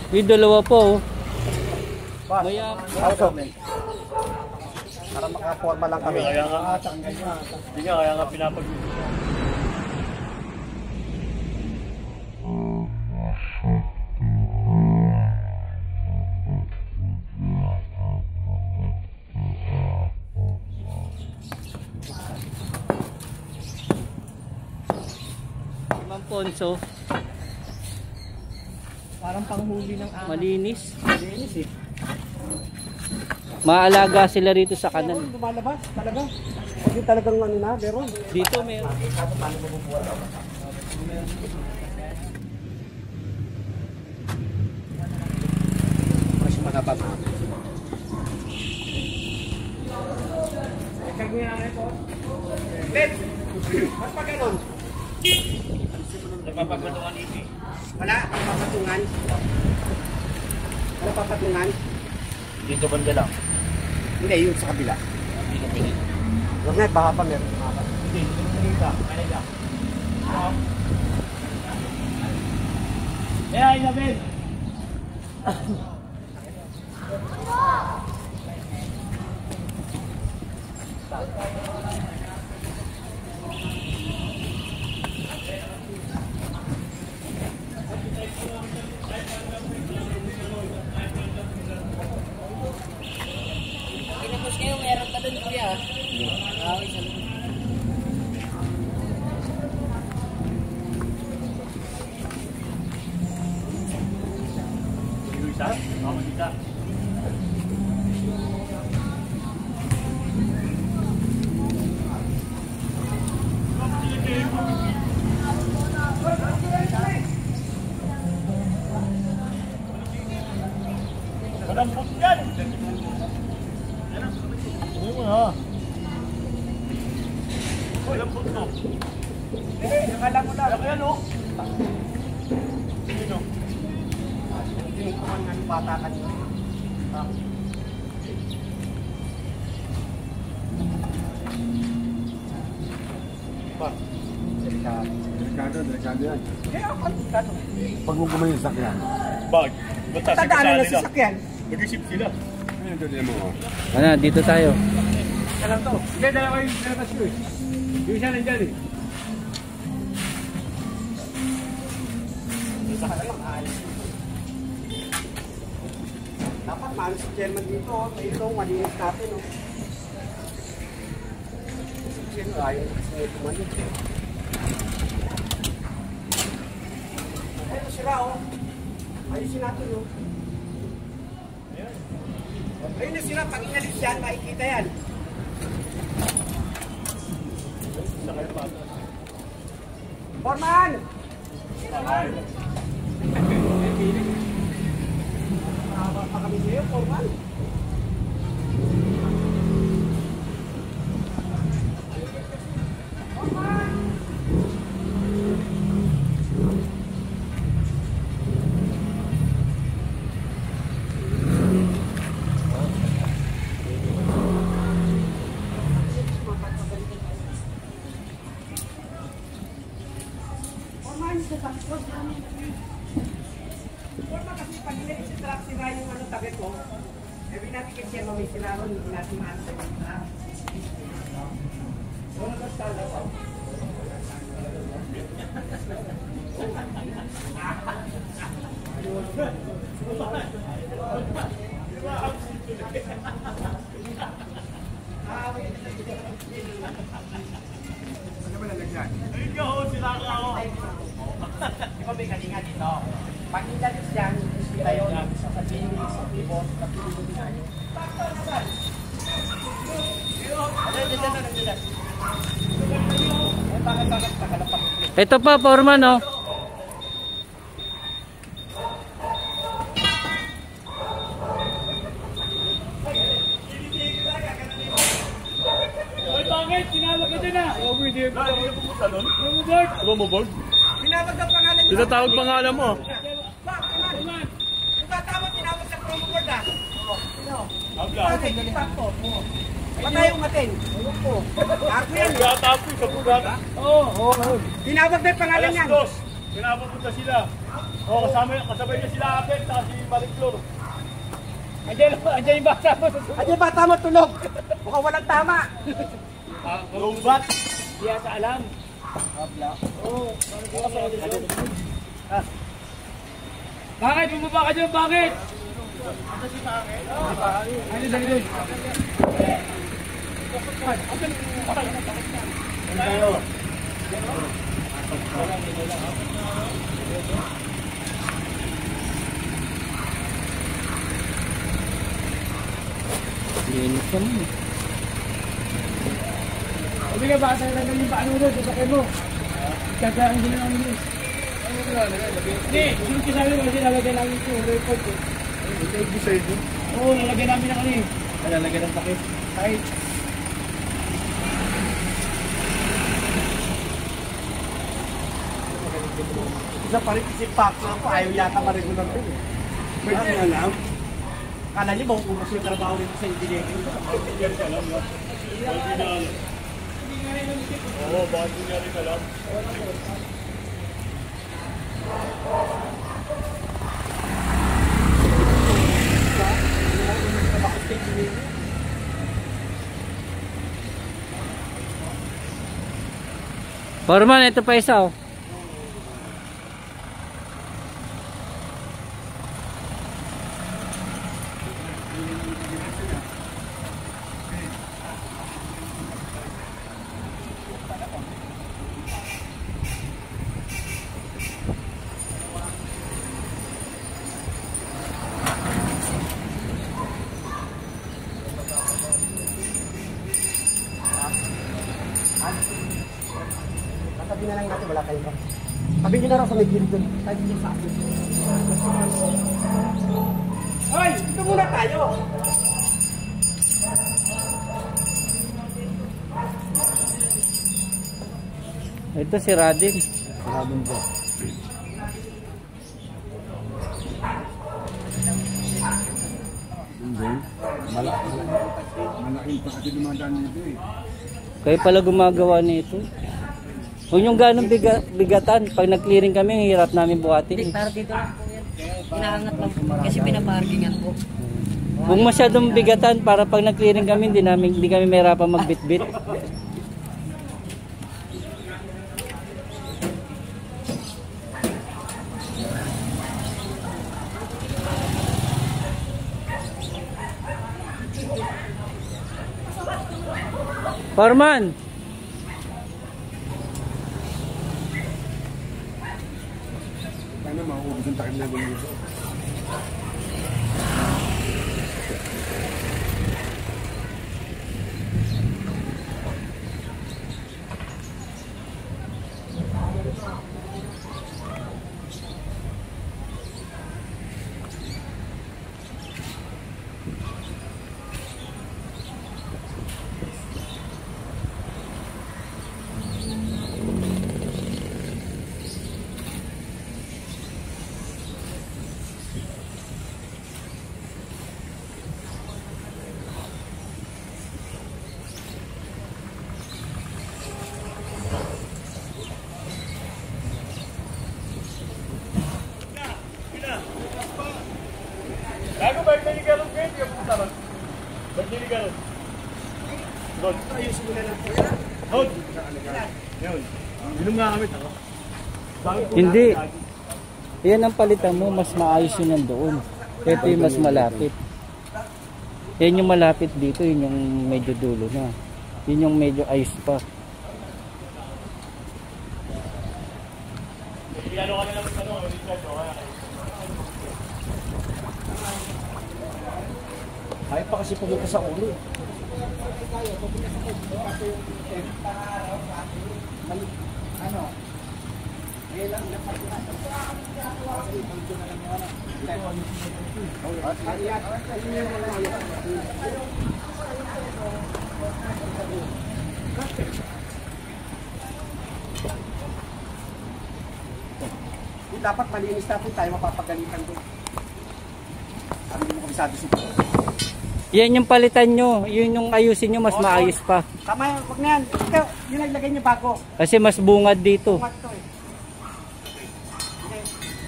Yung dalawa po. Maya, para makaporma lang kami. Kaya nga, hindi nga, kaya nga pinapag... Ma'am Ponso. Parang panghuli ng ahas. Malinis. Malinis eh. Maalaga sila rito sa kanan. Lumalabas talaga. Hindi talagang ano na, meron. Dito meron. Mas matapad na. Mas pa ganon. Napapagmatukan iti. Wala, papatungan. Wala papatungan. Dito banda lang. Hindi, yun sa kabila. Dito pwede. Huwag na, baka pa meron. Hindi, dito pwede ka. Kaya ka. Kaya, Inabel. Kinapos kayo, meron pa doon kuya. Isa? Ako isa. Malampot yan! Ano mo na? Malampot to. Nakala mo lang. Kaya no? Sino? Tinutukan nga yung bata kanina. Pa. Delikado yan. Eh, ako, delikado. Pag mo gumayon yung sakyan. Bag. Basta Tadaan na sa sakyan. Mag-isip sila. Ano, dito tayo. Alam to. Hindi, dalawa yung nalabas ko eh. Yung isa nandyan eh. Isa ka lang, aalis. Dapat maalis si chairman dito. Ito, malinis natin. Sino ayaw na tumalit. Ito sila ayusin natin ayun na sila, pag inalis yan, makikita yan. Forman! Mahaba pa kami sa'yo, Forman. Forma kasi pag in-extract sila yung ano tabi ko, sabi natin kasi siya may sila ron, hindi natin ma-answer yung truck. Wala ka stala pa. Ano ba lalagyan? Ayun ka ho, sila ka ho. Di ba may kalinga dito? Pag inalis yan, sila yun sa pagbinig sa pibot, sa pibot na yun. Ito pa, Foreman, oh. Ay, bakit? Tinawag ka din ah. Over there. Hindi ka pumunta doon? Promoboard. Promoboard? Pinawag ang pangalan niyo. Tinatawag pangalan mo. Yung tatawag, tinawag sa promo board ah. Habla. Bakit? Ipag po. Ba't tayo umatin? Ako yan. Gata po, sa Bugata. Oo. Tinawag na yung pangalan yan. Alas 2. Pinapunta sila. O, kasabay niya sila Apet, saka si Baliklor. Andiyan yung bata mo. At yung bata mo tulog. Mukhang walang tama. Lumbat. Hindi sa alam. Bakit? Bumaba ka dyan, bakit? Ano dali? Linis ka mo. Hindi ka ba tayo naging paano doon sa sakay mo? Kaya ang ginawa mo. Hindi, yung kisabi mo kasi lalagyan namin ito, report ko. Oo, lalagyan namin ng ano eh. Lalagyan ng takip. Kahit. Isa pa rin isip pack na ako. Ayaw yata ma-regular din eh. Pwede na lang. Kala niyo mauubos yung trabaho nito sa engineering. Pwede na alam. Oo, bakit hindi rin alam? Foreman, ito pa isa oh. Sabi na lang natin, wala kayo pa. Sabi nyo na lang sa may gilid doon. Sabi nyo sa akin. Hoy! Dito muna tayo! Ito si Radin. Maraming po. Malaking pa kasi dumadaan nito eh. Kayo pala gumagawa nito. Kung yung ganong bigatan, pag nag-clearing kami, ang hirap namin buhatin. Para dito lang po yan. Inaangat lang po. Kasi pinaparkingan po. Kung masyadong bigatan, para pag nag-clearing kami, hindi kami mahirapan magbitbit. Foreman! Sana maubos ang takip na dito. Gago ba yung niligaron kayo? Hindi ka pumunta ron. Ba't niligaron? Doon. Ayusin mo na lang po yan. Doon. Yun. Inom nga kami. Hindi. Yan ang palitan mo, mas maayos yun nandoon. Ito yung mas malapit. Yan yung malapit dito, yun yung medyo dulo na. Yun yung medyo ayos pa. Ano ka nila magtanong? Richard, o kaya kayo? Ayaw pa kasi pumunta sa ulo. Ano? Dapat malinis na po tayo, mapapagalitan ko. Sabi mo kabisado siya. Yan yung palitan nyo. Yun yung ayusin nyo, mas maayos pa. Tama yan, wag na yan. Ito, yun naglagay niyo bago. Kasi mas bungad dito. Tumat to eh.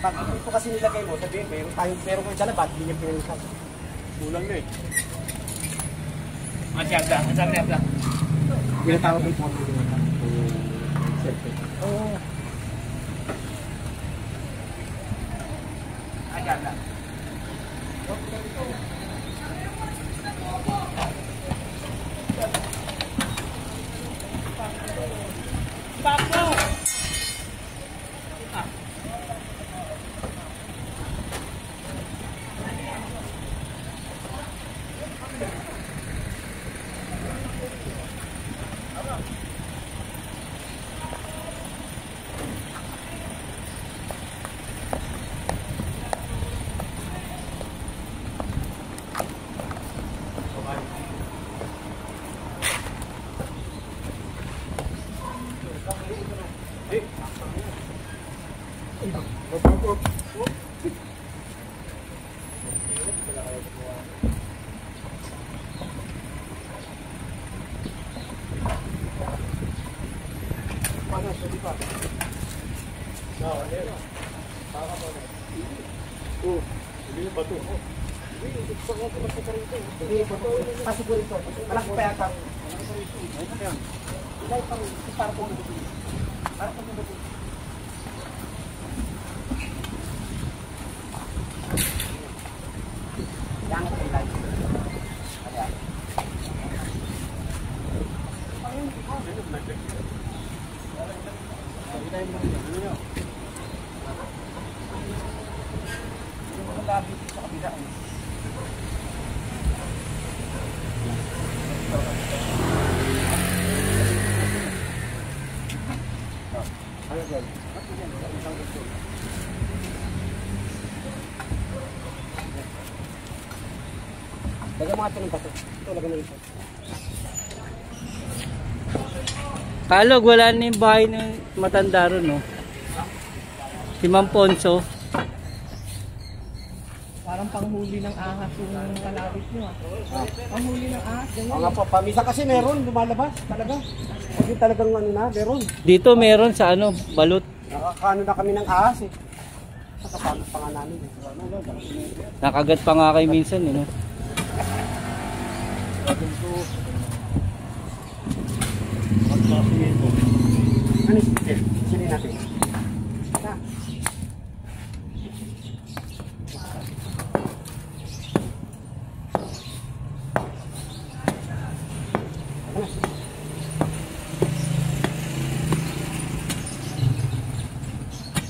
Pag ito kasi nilagay mo, sabihin, meron ko dyan, ba't hindi niya pinalitan? Kulang na eh. Masyada, masyada. Ginatawag yung phone. Oo. Agad. Pasok ko rito. Malaki pa yata. Ilay pang para po dito. Para po dito. Yang ilay. Ayan. Ilay mo niyo. Sa kabila. Lagyan mga ito ng bato. Ito, lagyan mo ito. Kalog, wala na yung bahay ng matanda ron, no? Si Ma'am Ponso. Parang panghuli ng ahas yung kalapit nyo ah. Panghuli ng ahas, ganyan. Nga po, pamisa kasi meron, lumalabas talaga. Kasi talagang ano na, meron. Dito meron sa ano, balot. Nakakaano na kami ng ahas eh. Nakapamit pa nga namin. Nakagat pa nga kayo minsan, eh, no? Ano sili natin? Na.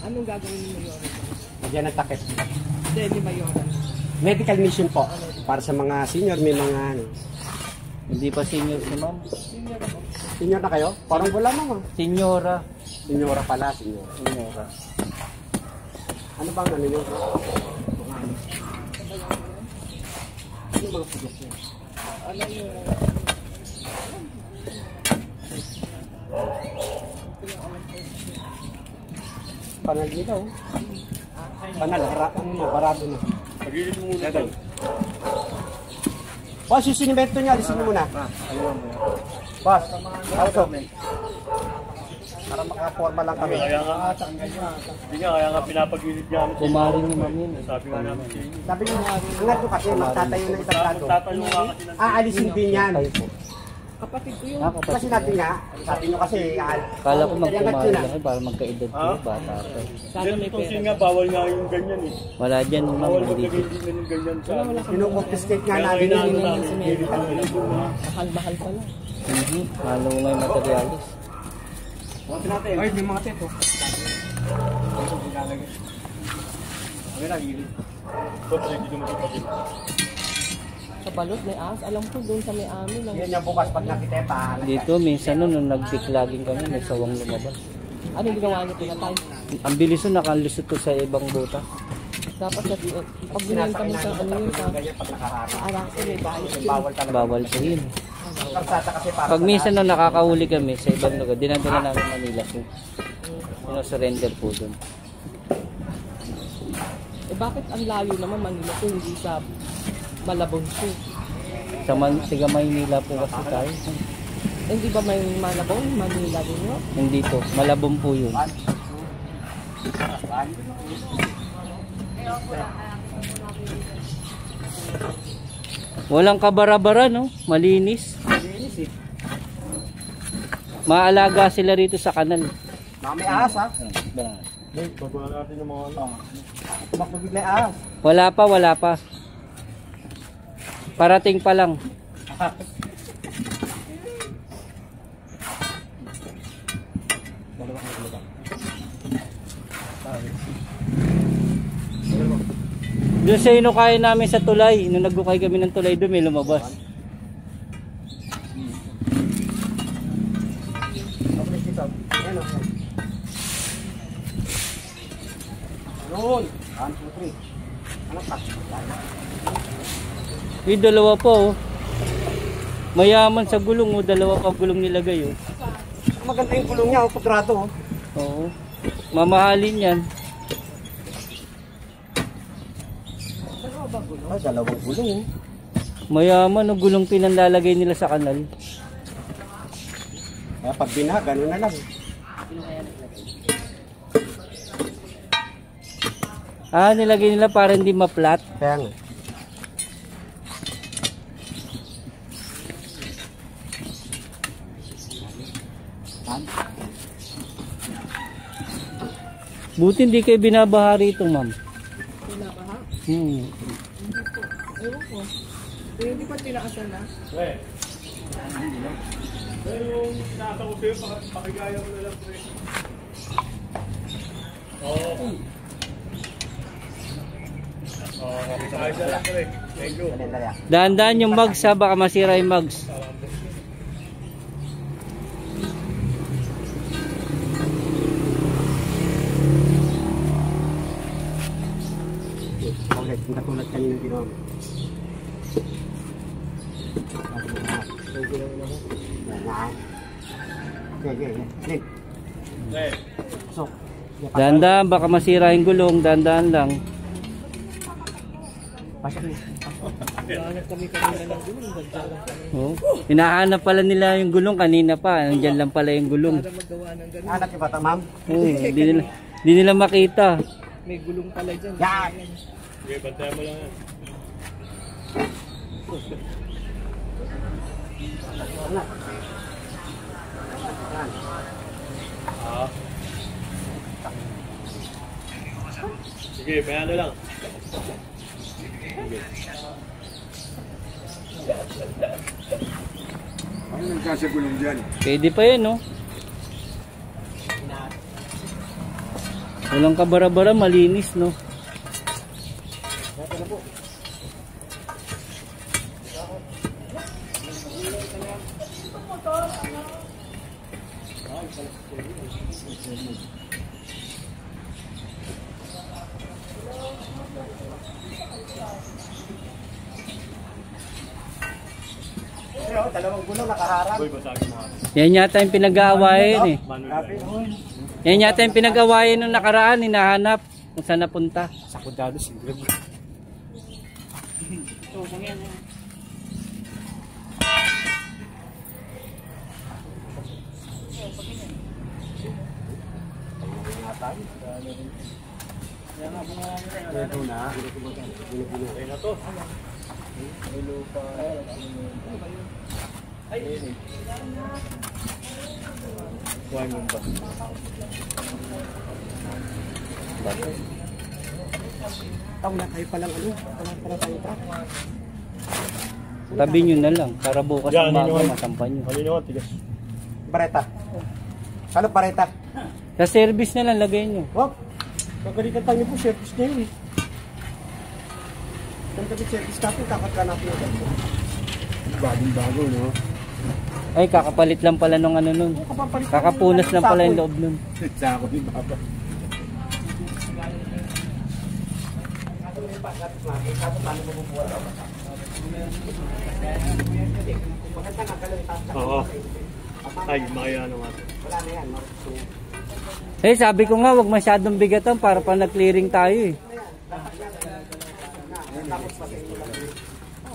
Anong gagawin ni Mayor? Nagyan ng takip. Hindi, ni Mayor. Medical mission po. Para sa mga senior, may mga ano. Hindi pa senior si Ma'am. Senior na kayo? Parang wala mama. Senyora. Senyora pala, senior. Senyora. Ano bang ano yun? Ano mga pugos yun? Panal dito. Panal, harapan mo, barado na. Pagilid mo muna doon. Boss, yung sinimento niya, alisin mo muna. Boss, auto. Para makaporma lang kami. Kaya nga, kaya nga pinapagilid niya. Kumari ni Ma'am yun. Sabi nga namin sa inyo. Sabi niyo, angat ko kasi magtatayo ng itablado. Tatayo nga kasi ng Aalisin din yan. Kapatid ko yun. Kasi natin nga, sabi niyo kasi, Kala ko angat magkumari yun ah. lang eh, para magkaedad ko, bata pa. Sana may Ito pera. nga, bawal nga yung ganyan eh. Wala dyan, Ma'am. Bawal Hindi. magkagilid na yung ganyan sa amin. Kinukonfiscate nga Kaya natin kailangan yung namin simento. Mahal-mahal pala. Halo nga yung materialis. Ay, may mga teto. Ito pala dito magkakagilid. Sa balot may ahas. Alam ko doon sa may amin. Yan yung bukas pag nakita pa. Dito, minsan nung nag-declogging kami, may sawang lumabas. Ano yung ginawa niyo pinatay? Ang bilis nun, nakalusot to sa ibang buta. Dapat sa pag binenta mo sa ano yun sa arasin may bahay. Bawal talaga. Bawal sa yun. Karsata kasi para Pag minsan nung nakakahuli kami sa ibang lugar, dinadala namin Manila. So, surrender po doon. Eh bakit ang layo naman Manila kung hindi sa Malabon Street? Tiga Maynila po kasi tayo. Hindi ba may Malabon? Manila din yun? Hindi po. Malabon po yun. Walang kabara-bara, no? Malinis. Malinis eh. Maalaga sila rito sa kanal. May ahas ha. Babahan natin ng mga ano. Tumakbo bigla yung ahas. Wala pa. Parating pa lang. Doon sa inukay namin sa tulay, nung nagukay kami ng tulay doon, may lumabas. Ayan o. Noon. 1, 2, 3. Ano pa? Yung dalawa pa oh. Mayaman sa gulong oh, dalawa pa gulong nilagay oh. Maganda yung kulong niya, kudrado. Oo. Mamahalin yan. Ay, dalawang gulong. Mayaman oh, gulong pinanlalagay nila sa kanal. Kaya pag bina, gano'n na lang. Ah, nilagay nila para hindi ma-flat. Kaya nga. Buti hindi kayo binabaha rito, ma'am. Wala ka ha? Ewan ko. Hindi pa tinakasan na? Yung nasa ko sa'yo, pakigaya ko na lang po eh. Oo. Ayos na lang po eh. Thank you. Daan-daan yung mugs ha, baka masira yung mugs. Okay, hindi katulad kanina ginawa mo. Okay. So, Daan-daan, baka masira yung gulong, daan-daan lang. Hanap kami kanina ng gulong. Ganda lang kami. Oh. Hinahanap pala nila yung gulong kanina pa. Nandiyan lang pala yung gulong. Para magawa ng ganun. anak ni Bata Ma'am. Oh, di nila makita. May gulong pala dyan. Yan! Sige, bantayan mo lang yan. Sige, may ano lang. Ano nagkasagulong dyan? Pwede pa yun, no? Walang kabara-bara, malinis, no? Pero, dalawang gulong nakaharap. Uy, basagin mo nga. Yan yata yung pinag-aawayan, eh. Manuel. Yan yata yung pinag-aawayan nung nakaraan, hinahanap kung saan napunta. Sa kundado, sigurado. Ito na. Ay na to. Kuhain mo ba? Tawag na kayo palang ano. Palang tayo truck. Tabi nyo na lang, para bukas Yan, umaga yun. masampan nyo. Ano nyo, tigas. Bareta. Ano bareta? Sa service na lang, lagay nyo. Wap. Pagkalitan tayo po, service na yun eh. Kung kami service natin, kakatka natin yung ganito. Bagong bago, no? Ay, kakapalit lang pala nung ano nun. Kakapunas lang pala yung loob nun. Sa ako yung baba. Oo. Ay, makaya ano nga. Wala na yan. Eh, sabi ko nga, wag masyadong bigatan para pa nag-clearing tayo eh.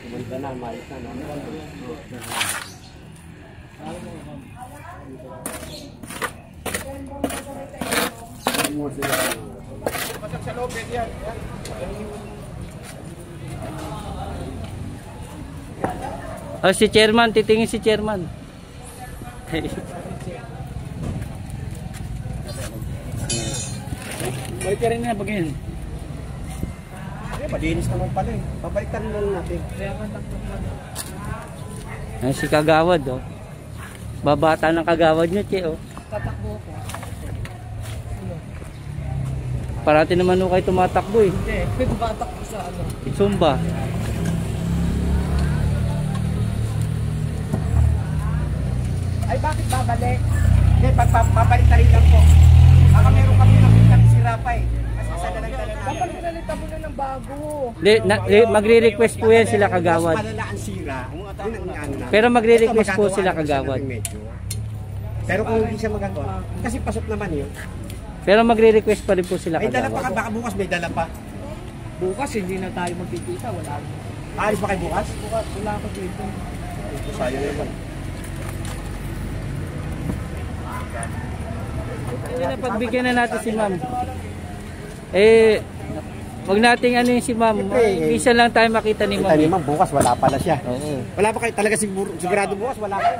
Kumanda na, maayos na. Pasok sa loob, yan. Oh, si chairman, titingin si chairman. Balik ka rin na pag yun. Malinis naman pala eh. Babalikan lang natin. Ay, si Kagawad, oh. Babata ng Kagawad nyo, che, oh. Tatakbo ko. Parati naman ho kayo tumatakbo, eh. Hindi, tatakbo sa ano. Zumba. Ay, bakit babalik? Hindi, babalik na rin lang po. Baka meron kami nakita ni Sira pa eh. Kasi sa dalag-dalag na. Dapat pinalitan mo na ng bago. Magre-request po yan sila Kagawad. Mas malala ang sira. Pero magre-request po sila Kagawad. Pero kung hindi siya magagawa, kasi pasok naman yun. Pero magre-request pa rin po sila May dala pa ka, Kagawad. baka bukas may dala pa. Bukas hindi na tayo magkikita. Wala. Aalis ba kayo bukas? Bukas wala ako dito. Sayang naman. Hindi na pagbigyan na natin si ma'am. Eh, wag nating ano yung si ma'am. Isa lang tayo makita ni Kita ma'am. ni ma'am, bukas wala pala siya. Oo. Wala pa kayo talaga sigurado bukas, wala kayo.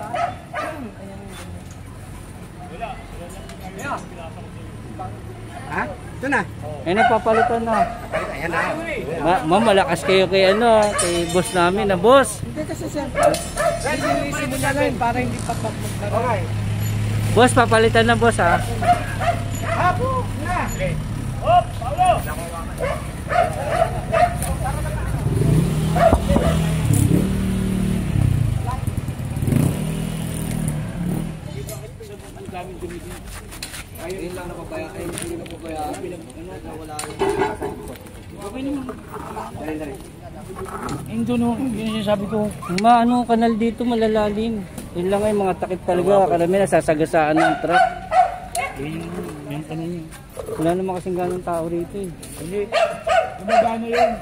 Ha? Ito na. Eh, napapalitan na. Ayan na. Ma'am, malakas kayo kay ano, kay boss namin na boss. Hindi kasi siyempre. Linisin mo na lang para hindi papaglaro. Okay. Boss, papalitan na boss ha. Hapo na. Hop, Paulo! Ayun lang napabayaan. Ayun hindi napabayaan. Wala rin. Okay naman. Yung doon, yun yung sabi ko. Ano kanal dito malalalim. Yun lang ay mga takip talaga. Karami nasasagasaan ng truck. Yung tanong niya. Wala naman kasing ganong tao rito eh. Hindi. Gumagano yun.